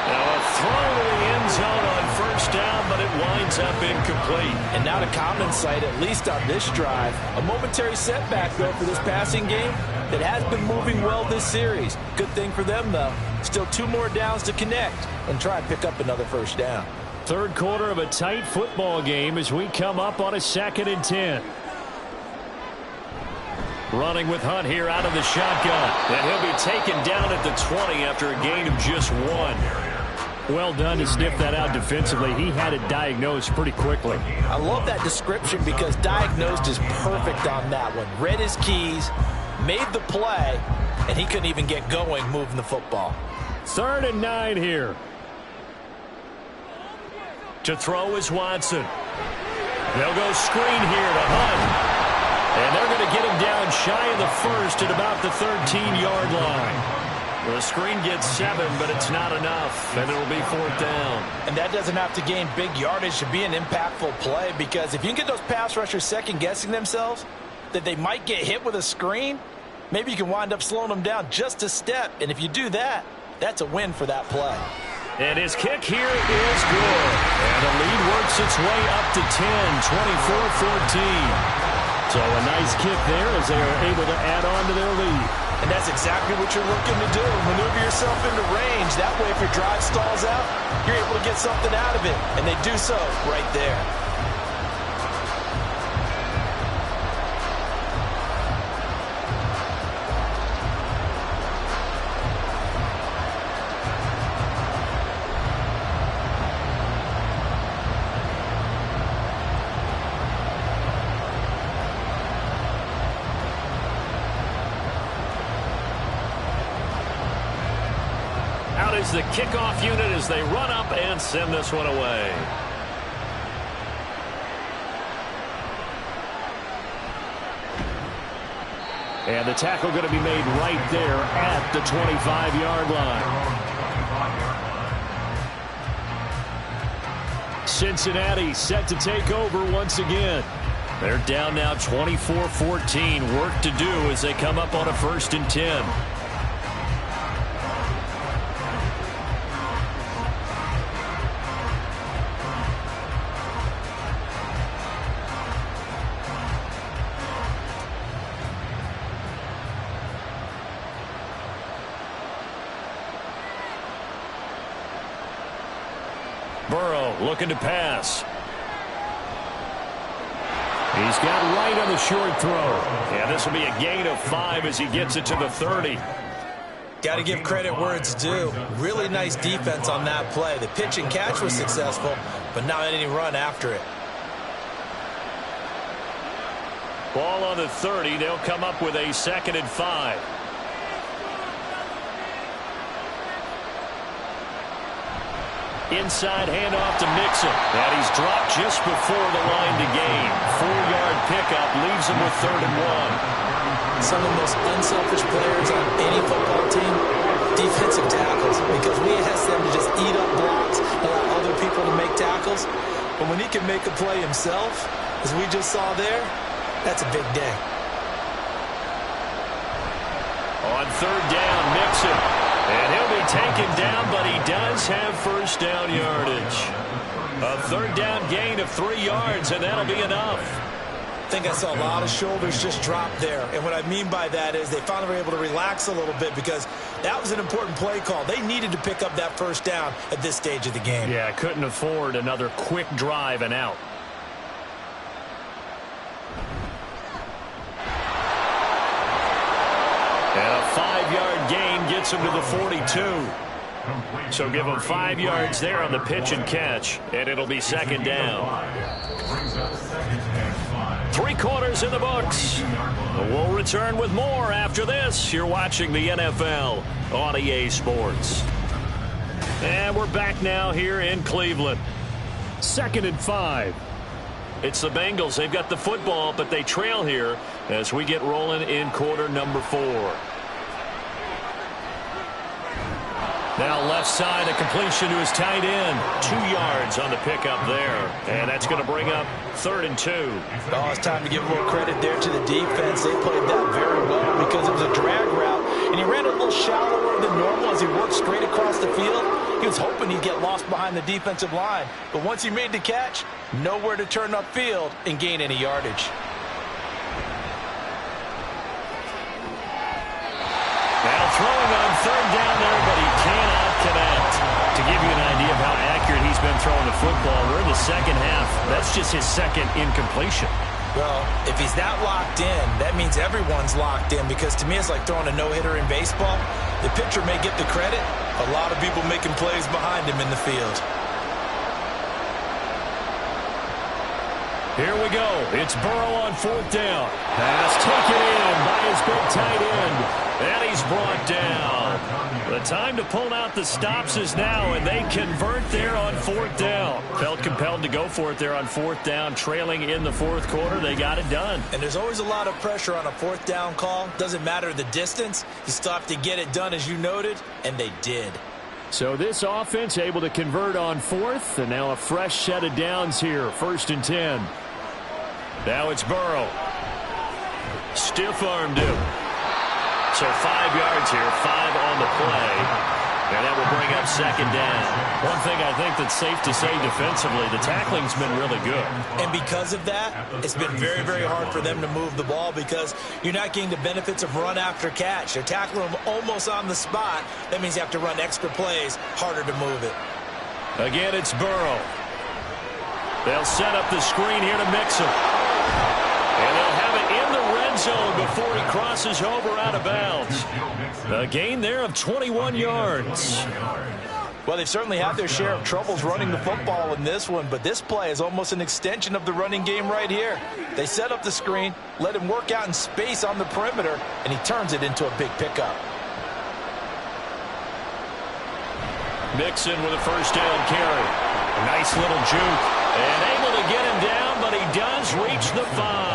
S3: Now a throw to the end zone on first down, but it winds up incomplete.
S4: And not a common sight, at least on this drive. A momentary setback, though, for this passing game that has been moving well this series. Good thing for them, though. Still 2 more downs to connect and try and pick up another first down.
S2: Third quarter of a tight football game as we come up on a 2nd and 10. Running with Hunt here out of the shotgun. And he'll be taken down at the 20 after a gain of just 1. Well done to sniff that out defensively. He had it diagnosed pretty quickly.
S4: I love that description because diagnosed is perfect on that one. Read his keys, made the play, and he couldn't even get going moving the football.
S2: 3rd and 9 here. To throw is Watson. They'll go screen here to Hunt. And they're going to get him down shy of the first at about the 13-yard line. The screen gets 7, but it's not enough, and it'll be 4th down.
S4: And that doesn't have to gain big yardage to be an impactful play, because if you can get those pass rushers second-guessing themselves, that they might get hit with a screen, maybe you can wind up slowing them down just a step. And if you do that, that's a win for that play.
S2: And his kick here is good. And the lead works its way up to 10, 24-14. So a nice kick there as they are able to add on to their lead.
S4: And that's exactly what you're looking to do. Maneuver yourself into range. That way, if your drive stalls out, you're able to get something out of it. And they do so right there.
S2: Is the kickoff unit as they run up and send this one away. And the tackle going to be made right there at the 25-yard line. Cincinnati set to take over once again. They're down now 24-14. Work to do as they come up on a 1st and 10. Looking to pass. He's got right on the short throw. And this will be a gain of 5 as he gets it to the 30.
S4: Got to give credit where it's due. Really nice defense on that play. The pitch and catch was successful, but not any run after it.
S2: Ball on the 30. They'll come up with a 2nd and 5. Inside handoff to Mixon. And he's dropped just before the line to gain. 4-yard pickup leaves him with 3rd and 1.
S4: Some of the most unselfish players on any football team, defensive tackles, because we ask them to just eat up blocks, allow other people to make tackles. But when he can make a play himself, as we just saw there, that's a big day.
S2: On 3rd down, Mixon. And he'll be taken down, but he does have 1st down yardage. A 3rd down gain of 3 yards, and that'll be enough.
S4: I think I saw a lot of shoulders just drop there. And what I mean by that is they finally were able to relax a little bit because that was an important play call. They needed to pick up that 1st down at this stage of the game.
S2: Yeah, couldn't afford another quick drive and out. And a 5-yard gain gets him to the 42. So give him 5 yards there on the pitch and catch, and it'll be 2nd down. 3 quarters in the books. We'll return with more after this. You're watching the NFL on EA Sports. And we're back now here in Cleveland. 2nd and 5. It's the Bengals. They've got the football, but they trail here as we get rolling in quarter number 4. Now left side, a completion to his tight end. 2 yards on the pickup there. And that's going to bring up 3rd and 2.
S4: Oh, it's time to give a little credit there to the defense. They played that very well because it was a drag route. And he ran a little shallower than normal as he worked straight across the field. He was hoping he'd get lost behind the defensive line. But once he made the catch, nowhere to turn upfield and gain any yardage.
S2: Now throwing on 3rd down there, but he cannot connect. To give you an idea of how accurate he's been throwing the football, we're in the 2nd half. That's just his 2nd incompletion.
S4: Well, if he's that locked in, that means everyone's locked in, because to me it's like throwing a no-hitter in baseball. The pitcher may get the credit, a lot of people making plays behind him in the field.
S2: Here we go. It's Burrow on 4th down. Pass taken in by his big tight end. And he's brought down. The time to pull out the stops is now, and they convert there on 4th down. Felt compelled to go for it there on 4th down, trailing in the 4th quarter. They got it done.
S4: And there's always a lot of pressure on a 4th down call. Doesn't matter the distance. You still have to get it done, as you noted, and they did.
S2: So this offense able to convert on 4th, and now a fresh set of downs here, 1st and 10. Now it's Burrow. Stiff-armed him. So 5 yards here, 5 on the play. And that will bring up 2nd down. One thing I think that's safe to say defensively, the tackling's been really good.
S4: And because of that, it's been very, very hard for them to move the ball, because you're not getting the benefits of run after catch. They're tackling them almost on the spot. That means you have to run extra plays, harder to move it.
S2: Again, it's Burrow. They'll set up the screen here to mix him. And they'll have it in the red zone before he crosses over out of bounds. A gain there of 21 yards.
S4: Well, they've certainly had their share of troubles running the football in this one, but this play is almost an extension of the running game right here. They set up the screen, let him work out in space on the perimeter, and he turns it into a big pickup.
S2: Mixon with a 1st down carry. A nice little juke. And able to get him down, but he does reach the 5.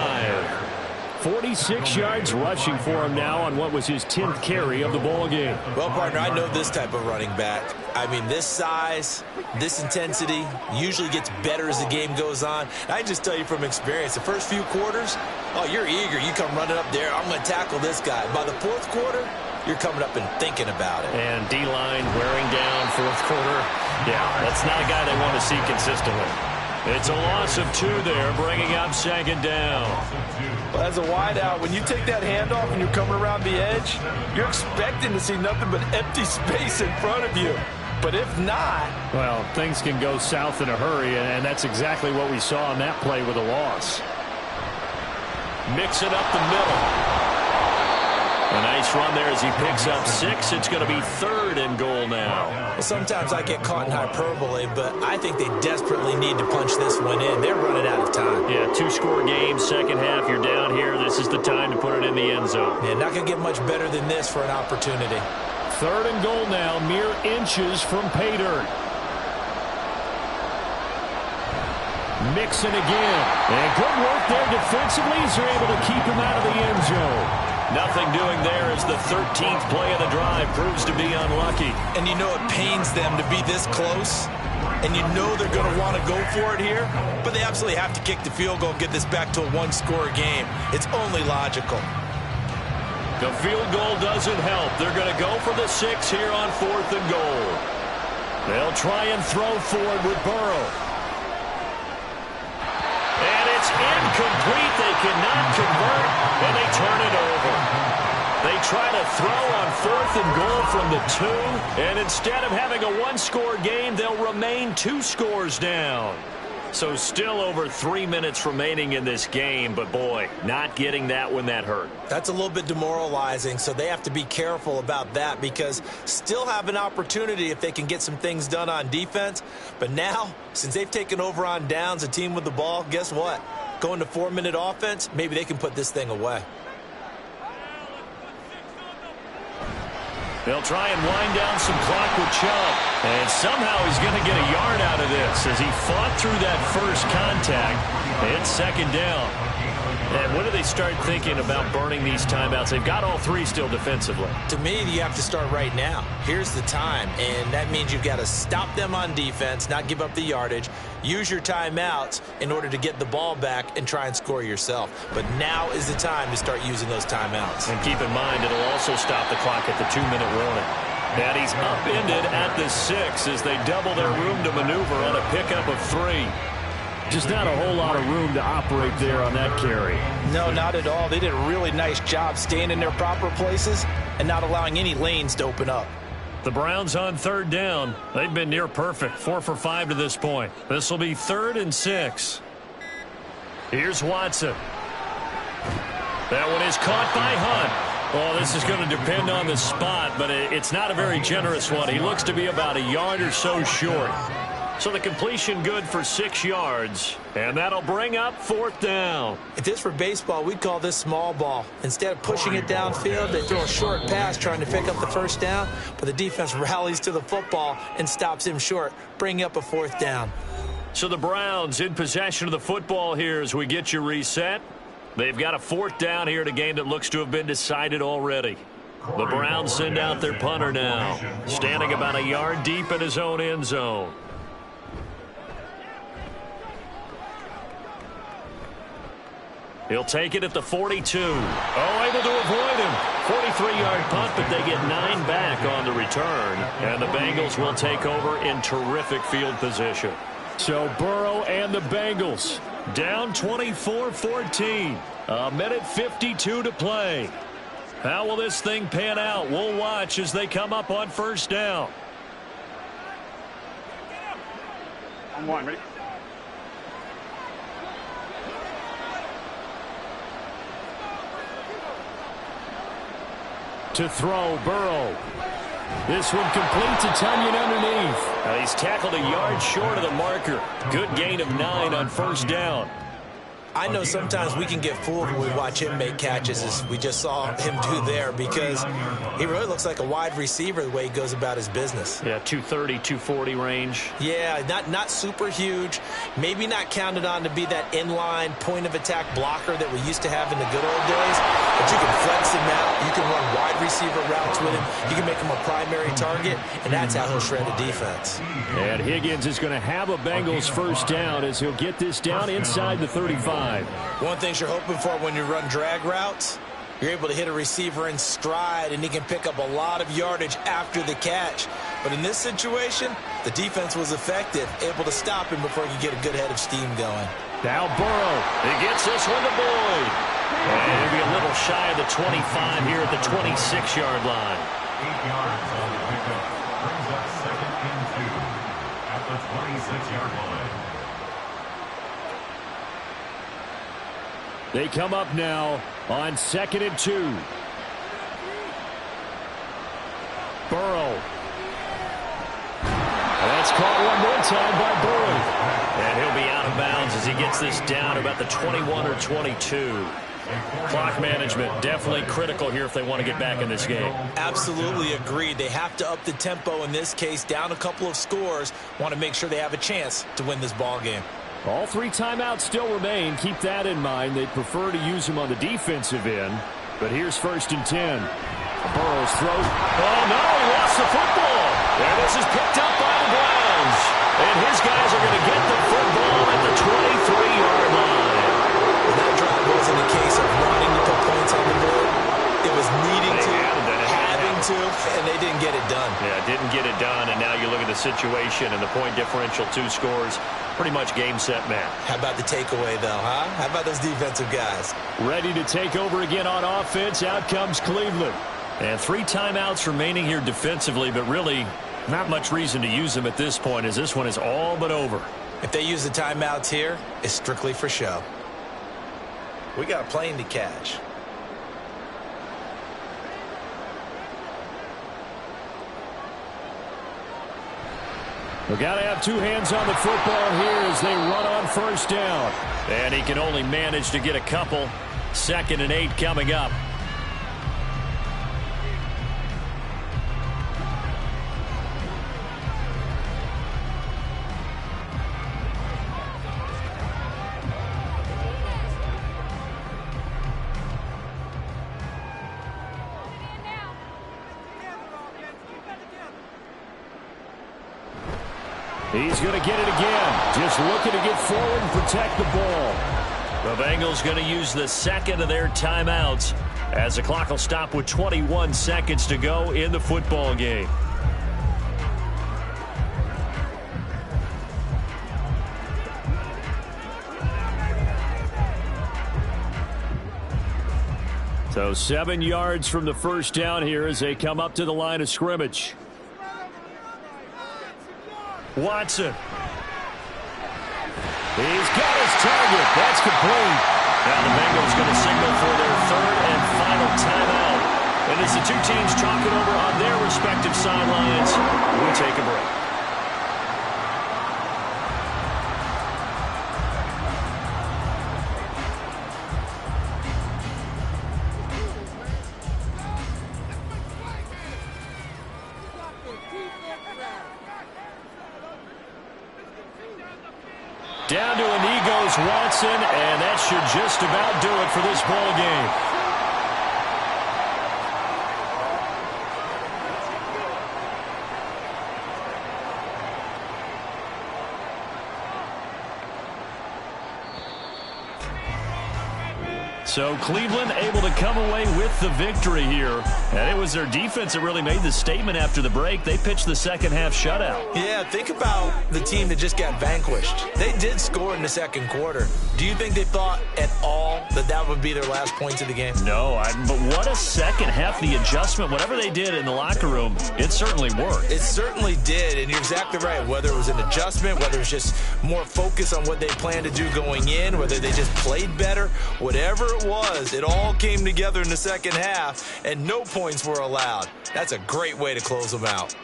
S2: 46 yards rushing for him now on what was his 10th carry of the ball game.
S4: Well, partner, I know this type of running back. I mean, this size, this intensity usually gets better as the game goes on. I just tell you from experience, the first few quarters, oh, you're eager. You come running up there, I'm going to tackle this guy. By the 4th quarter, you're coming up and thinking about it.
S2: And D-line wearing down 4th quarter. Yeah, that's not a guy they want to see consistently. It's a loss of 2 there, bringing up 2nd down.
S4: Well, as a wideout, when you take that handoff and you're coming around the edge, you're expecting to see nothing but empty space in front of you. But if not...
S2: well, things can go south in a hurry, and that's exactly what we saw on that play with a loss. Mix it up the middle. A nice run there as he picks up 6. It's going to be 3rd and goal now.
S4: Well, sometimes I get caught in hyperbole, but I think they desperately need to punch this one in. They're running out of time.
S2: Yeah, 2-score game, 2nd half, you're down here. This is the time to put it in the end zone.
S4: Yeah, not going to get much better than this for an opportunity.
S2: 3rd and goal now, mere inches from pay dirt. Mixon again. And good work there defensively as they're able to keep him out of the end zone. Nothing doing there as the 13th play of the drive proves to be unlucky.
S4: And you know it pains them to be this close. And you know they're going to want to go for it here. But they absolutely have to kick the field goal and get this back to a 1-score game. It's only logical.
S2: The field goal doesn't help. They're going to go for the 6 here on 4th and goal. They'll try and throw forward with Burrow. And it's incomplete. They cannot convert, and they turn it over. They try to throw on 4th and goal from the 2, and instead of having a 1-score game, they'll remain 2 scores down. So still over 3 minutes remaining in this game, but boy, not getting that when that hurt.
S4: That's a little bit demoralizing, so they have to be careful about that, because still have an opportunity if they can get some things done on defense. But now, since they've taken over on downs, a team with the ball, guess what? Going to 4-minute offense, maybe they can put this thing away.
S2: They'll try and wind down some clock with Chubb. And somehow he's going to get a yard out of this as he fought through that first contact. It's 2nd down. And when do they start thinking about burning these timeouts? They've got all 3 still defensively.
S4: To me, you have to start right now. Here's the time, and that means you've got to stop them on defense, not give up the yardage, use your timeouts in order to get the ball back and try and score yourself. But now is the time to start using those timeouts.
S2: And keep in mind, it'll also stop the clock at the 2-minute warning. And he's upended at the 6 as they double their room to maneuver on a pickup of 3. Just not a whole lot of room to operate there on that carry.
S4: No, not at all. They did a really nice job staying in their proper places and not allowing any lanes to open up.
S2: The Browns on 3rd down. They've been near perfect, 4 for 5 to this point. This will be 3rd and 6.
S3: Here's Watson. That one is caught by Hunt. Oh, this is going to depend on the spot, but it's not a very generous one. He looks to be about a yard or so short. So the completion good for 6 yards, and that'll bring up 4th down.
S4: If this were baseball, we'd call this small ball. Instead of pushing it downfield, they throw a short pass trying to pick up the 1st down, but the defense rallies to the football and stops him short, bringing up a 4th down.
S3: So the Browns in possession of the football here as we get you reset. They've got a 4th down here in a game that looks to have been decided already. The Browns send out their punter now, standing about a yard deep in his own end zone. He'll take it at the 42. Oh, able to avoid him. 43-yard punt, but they get 9 back on the return. And the Bengals will take over in terrific field position.
S2: So Burrow and the Bengals
S3: down 24-14. A minute 52 to play. How will this thing pan out? We'll watch as they come up on 1st down.
S5: On 1, ready?
S2: to throw. Burrow. This one complete to Tunyon underneath.
S3: He's tackled a yard short of the marker. Good gain of 9 on 1st down.
S4: I know sometimes we can get fooled when we watch him make catches, as we just saw him do there, because he really looks like a wide receiver the way he goes about his business.
S3: Yeah, 230, 240 range.
S4: Yeah, not super huge. Maybe not counted on to be that inline point-of-attack blocker that we used to have in the good old days. But you can flex him out. You can run wide receiver routes with him. You can make him a primary target, and that's how he'll shred the defense.
S2: And Higgins is going to have a Bengals 1st down as he'll get this down inside the 35.
S4: One thing you're hoping for when you run drag routes, you're able to hit a receiver in stride, and he can pick up a lot of yardage after the catch. But in this situation, the defense was effective, able to stop him before he could get a good head of steam going.
S2: Now Burrow.
S3: He gets this one to Boyd. And he'll be a little shy of the 25 here at the 26-yard line.
S6: 8 yards on the pickup. Brings up 2nd and 2 at the 26-yard line.
S2: They come up now on 2nd and 2. Burrow. That's caught one more time by Boyd.
S3: And he'll be out of bounds as he gets this down about the 21 or 22. Clock management definitely critical here if they want to get back in this game.
S4: Absolutely agreed. They have to up the tempo in this case, down a couple of scores. Want to make sure they have a chance to win this ball game.
S2: All 3 timeouts still remain. Keep that in mind. They prefer to use them on the defensive end. But here's 1st and 10. Burrow's throw.
S3: Oh, no, he lost the football. And this is picked up by the Browns. And his guys are going to get the football at the 23-yard line.
S4: Well, that drive wasn't a case of wanting to put points on the board. It was needing to, having to, and they didn't get it done.
S3: Yeah, didn't get it done, and now you look at the situation and the point differential, 2 scores. Pretty much game, set, match.
S4: How about the takeaway, though, huh? How about those defensive guys?
S2: Ready to take over again on offense. Out comes Cleveland.
S3: And 3 timeouts remaining here defensively, but really not much reason to use them at this point, as this one is all but over.
S4: If they use the timeouts here, it's strictly for show. We got a plane to catch.
S2: We've got to have 2 hands on the football here as they run on 1st down.
S3: And he can only manage to get a couple. 2nd and 8 coming up.
S2: He's going to get it again. Just looking to get forward and protect the ball.
S3: The Bengals going to use the 2nd of their timeouts as the clock will stop with 21 seconds to go in the football game.
S2: So 7 yards from the 1st down here as they come up to the line of scrimmage.
S3: Watson.
S2: He's got his target. That's complete. Now the Bengals going to signal for their third and final timeout. And as the two teams talk it over on their respective sidelines, we take a break. Down to a knee goes Watson, and that should just about do it for this ball game. So Cleveland able to come away with the victory here. And it was their defense that really made the statement after the break. They pitched the second half shutout.
S4: Yeah, think about the team that just got vanquished. They did score in the second quarter. Do you think they thought at all that that would be their last points of the game?
S2: No, but what a second half. The adjustment, whatever they did in the locker room, it certainly worked.
S4: It certainly did, and you're exactly right. Whether it was an adjustment, whether it was just more focus on what they planned to do going in, whether they just played better, whatever it was, it all came together in the second half, and no points were allowed. That's a great way to close them out.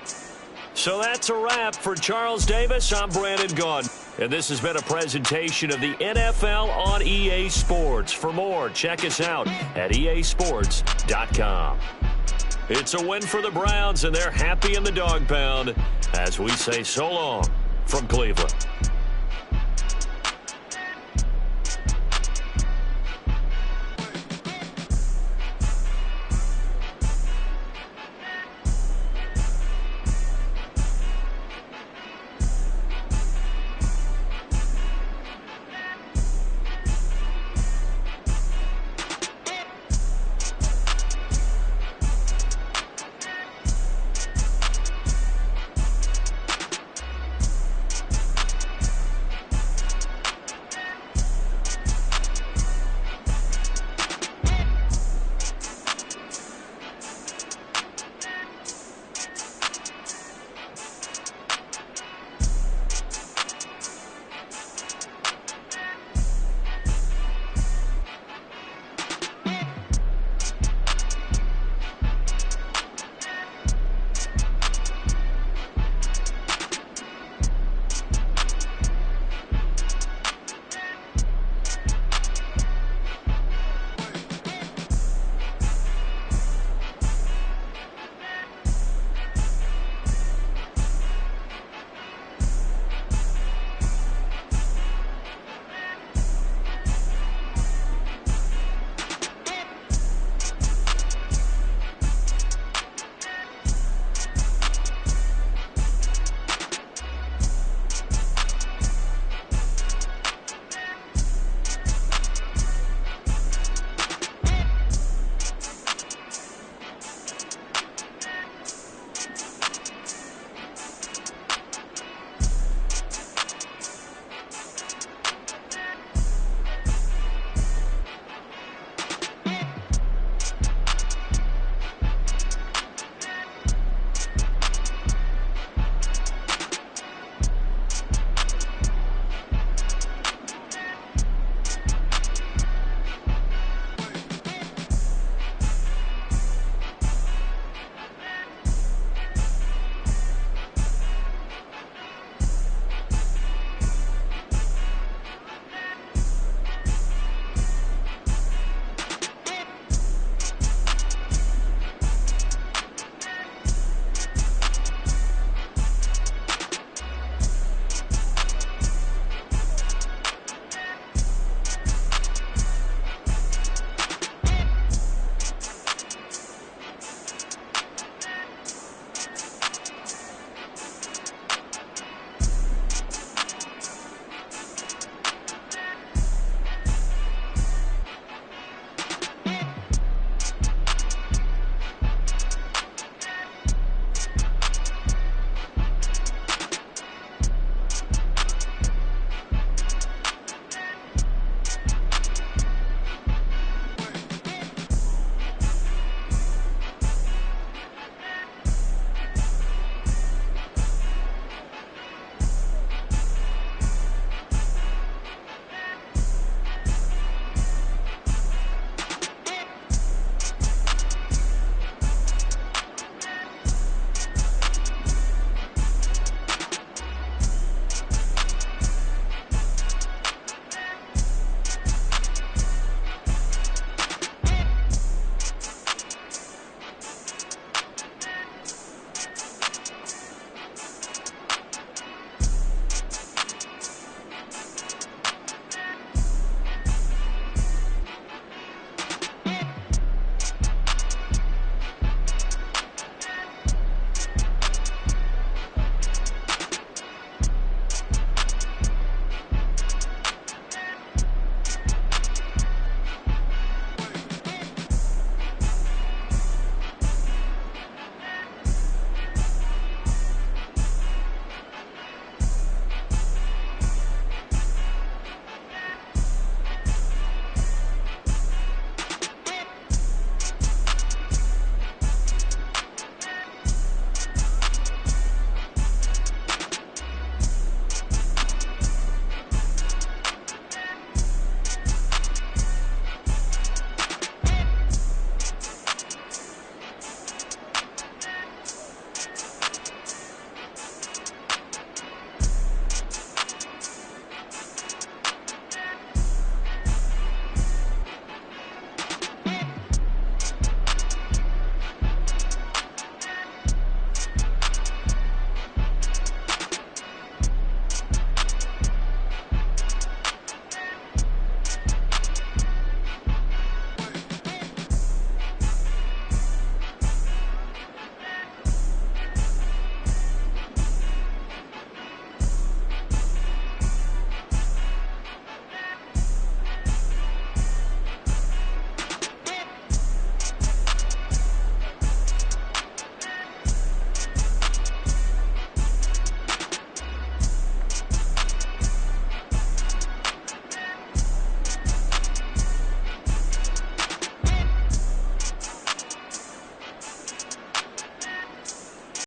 S2: So that's a wrap for Charles Davis. I'm Brandon Gaudin, and this has been a presentation of the NFL on EA Sports. For more, check us out at easports.com. It's a win for the Browns, and they're happy in the dog pound as we say so long from Cleveland.